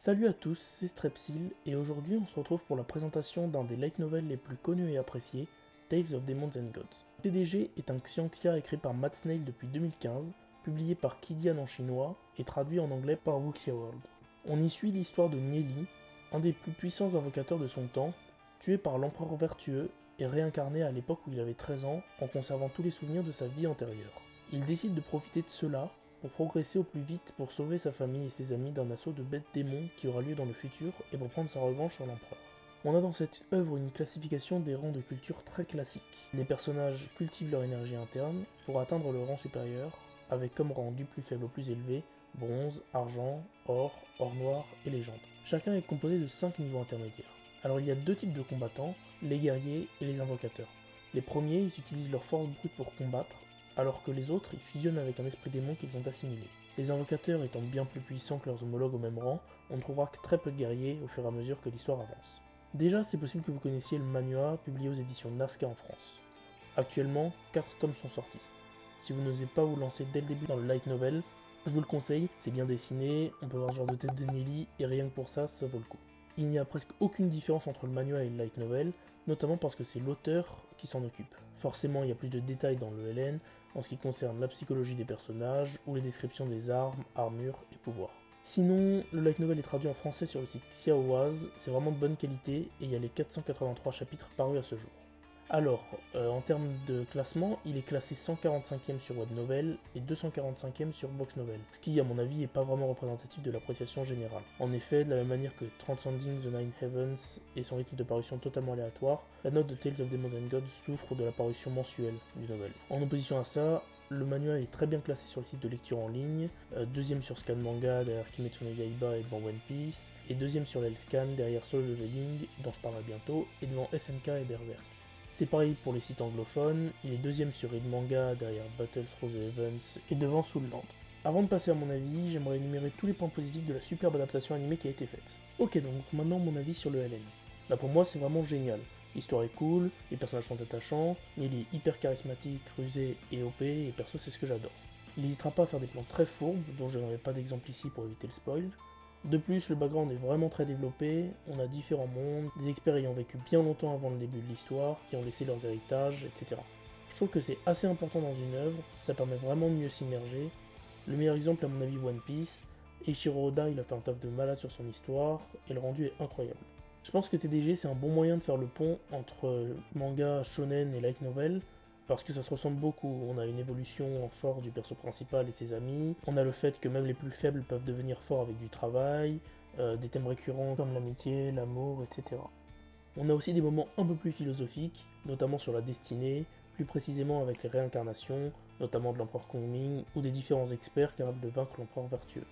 Salut à tous, c'est Strepsil, et aujourd'hui on se retrouve pour la présentation d'un des light novels les plus connus et appréciés, Tales of Demons and Gods. TDG est un xianxia écrit par Matt Snail depuis 2015, publié par Kidian en chinois et traduit en anglais par Wuxia World. On y suit l'histoire de Nieli, un des plus puissants invocateurs de son temps, tué par l'empereur vertueux et réincarné à l'époque où il avait 13 ans en conservant tous les souvenirs de sa vie antérieure. Il décide de profiter de cela pour progresser au plus vite pour sauver sa famille et ses amis d'un assaut de bêtes démons qui aura lieu dans le futur et pour prendre sa revanche sur l'empereur. On a dans cette œuvre une classification des rangs de culture très classique. Les personnages cultivent leur énergie interne pour atteindre le rang supérieur, avec comme rang du plus faible au plus élevé, bronze, argent, or, or noir et légende. Chacun est composé de 5 niveaux intermédiaires. Alors il y a deux types de combattants, les guerriers et les invocateurs. Les premiers, ils utilisent leur force brute pour combattre, alors que les autres, ils fusionnent avec un esprit démon qu'ils ont assimilé. Les invocateurs étant bien plus puissants que leurs homologues au même rang, on ne trouvera que très peu de guerriers au fur et à mesure que l'histoire avance. Déjà, c'est possible que vous connaissiez le manual publié aux éditions Nazca en France. Actuellement, 4 tomes sont sortis. Si vous n'osez pas vous lancer dès le début dans le light novel, je vous le conseille, c'est bien dessiné, on peut voir ce genre de tête de Nelly, et rien que pour ça, ça vaut le coup. Il n'y a presque aucune différence entre le manual et le light novel, notamment parce que c'est l'auteur qui s'en occupe. Forcément, il y a plus de détails dans le LN en ce qui concerne la psychologie des personnages ou les descriptions des armes, armures et pouvoirs. Sinon, le light novel est traduit en français sur le site Xiaoaz, c'est vraiment de bonne qualité et il y a les 483 chapitres parus à ce jour. Alors, en termes de classement, il est classé 145e sur Web Novel et 245e sur Box Novel, ce qui, à mon avis, n'est pas vraiment représentatif de l'appréciation générale. En effet, de la même manière que Transcending the Nine Heavens et son rythme de parution totalement aléatoire, la note de Tales of Demons and Gods souffre de la parution mensuelle du novel. En opposition à ça, le manual est très bien classé sur le site de lecture en ligne, deuxième sur Scan Manga derrière Kimetsu no Yaiba et devant One Piece, et deuxième sur l'Elscan derrière Solo Leveling, dont je parlerai bientôt, et devant SNK et Berserk. C'est pareil pour les sites anglophones, il est deuxième sur Read Manga derrière Battles for the Heavens et devant Soulland. Avant de passer à mon avis, j'aimerais énumérer tous les points positifs de la superbe adaptation animée qui a été faite. Ok, donc maintenant mon avis sur le LN. Là pour moi c'est vraiment génial. L'histoire est cool, les personnages sont attachants, Nelly est hyper charismatique, rusé et OP, et perso c'est ce que j'adore. Il n'hésitera pas à faire des plans très fourbes, dont je n'aurai pas d'exemple ici pour éviter le spoil. De plus, le background est vraiment très développé, on a différents mondes, des experts ayant vécu bien longtemps avant le début de l'histoire, qui ont laissé leurs héritages, etc. Je trouve que c'est assez important dans une œuvre, ça permet vraiment de mieux s'immerger. Le meilleur exemple à mon avis One Piece, Eiichiro Oda il a fait un taf de malade sur son histoire, et le rendu est incroyable. Je pense que TDG c'est un bon moyen de faire le pont entre manga, shonen et light novel, parce que ça se ressemble beaucoup. On a une évolution en force du perso principal et ses amis, on a le fait que même les plus faibles peuvent devenir forts avec du travail, des thèmes récurrents comme l'amitié, l'amour, etc. On a aussi des moments un peu plus philosophiques, notamment sur la destinée, plus précisément avec les réincarnations, notamment de l'empereur Kongming, ou des différents experts capables de vaincre l'empereur vertueux.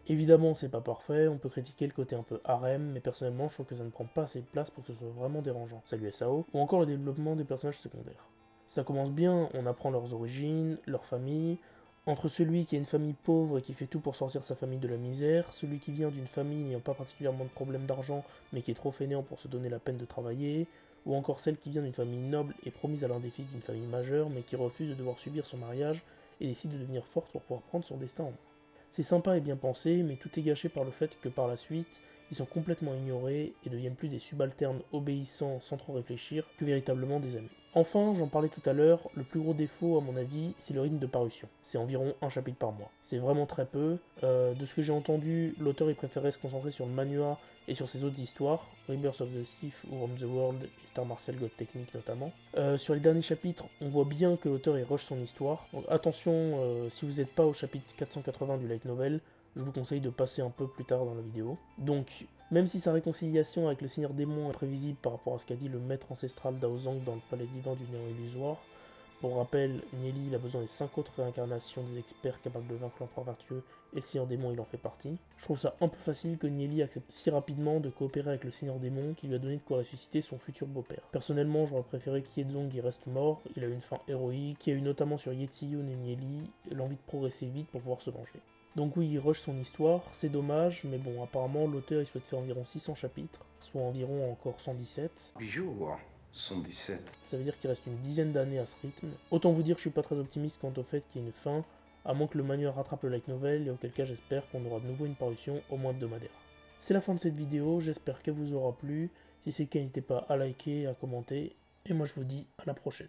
Évidemment, c'est pas parfait, on peut critiquer le côté un peu harem, mais personnellement, je trouve que ça ne prend pas assez de place pour que ce soit vraiment dérangeant. Salut SAO, ou encore le développement des personnages secondaires. Ça commence bien, on apprend leurs origines, leur famille, entre celui qui a une famille pauvre et qui fait tout pour sortir sa famille de la misère, celui qui vient d'une famille n'ayant pas particulièrement de problème d'argent, mais qui est trop fainéant pour se donner la peine de travailler, ou encore celle qui vient d'une famille noble et promise à l'un des fils d'une famille majeure, mais qui refuse de devoir subir son mariage et décide de devenir forte pour pouvoir prendre son destin en main. C'est sympa et bien pensé, mais tout est gâché par le fait que par la suite, ils sont complètement ignorés et deviennent plus des subalternes obéissants sans trop réfléchir que véritablement des amis. Enfin, j'en parlais tout à l'heure, le plus gros défaut à mon avis, c'est le rythme de parution. C'est environ un chapitre par mois. C'est vraiment très peu. De ce que j'ai entendu, l'auteur il préférait se concentrer sur le manual et sur ses autres histoires, Rebirth of the Sith ou From the World et Star Martial God Technique notamment. Sur les derniers chapitres, on voit bien que l'auteur il rush son histoire. Donc attention, si vous n'êtes pas au chapitre 480 du light novel, je vous conseille de passer un peu plus tard dans la vidéo. Donc, même si sa réconciliation avec le Seigneur Démon est prévisible par rapport à ce qu'a dit le maître ancestral Daozang dans le palais divin du néant illusoire, pour rappel, Nieli il a besoin des 5 autres réincarnations des experts capables de vaincre l'empereur vertueux, et le Seigneur Démon il en fait partie. Je trouve ça un peu facile que Nieli accepte si rapidement de coopérer avec le Seigneur Démon qui lui a donné de quoi ressusciter son futur beau-père. Personnellement, j'aurais préféré qu'Yezong y reste mort, il a eu une fin héroïque, qui a eu notamment sur Yetsiyun et Nieli l'envie de progresser vite pour pouvoir se venger. Donc oui, il rush son histoire, c'est dommage, mais bon, apparemment l'auteur il souhaite faire environ 600 chapitres, soit environ encore 117. Bijou, 117. Ça veut dire qu'il reste une dizaine d'années à ce rythme. Autant vous dire que je suis pas très optimiste quant au fait qu'il y ait une fin, à moins que le manuel rattrape le light novel, et auquel cas j'espère qu'on aura de nouveau une parution au moins hebdomadaire. C'est la fin de cette vidéo, j'espère qu'elle vous aura plu. Si c'est le cas, n'hésitez pas à liker, à commenter. Et moi je vous dis à la prochaine.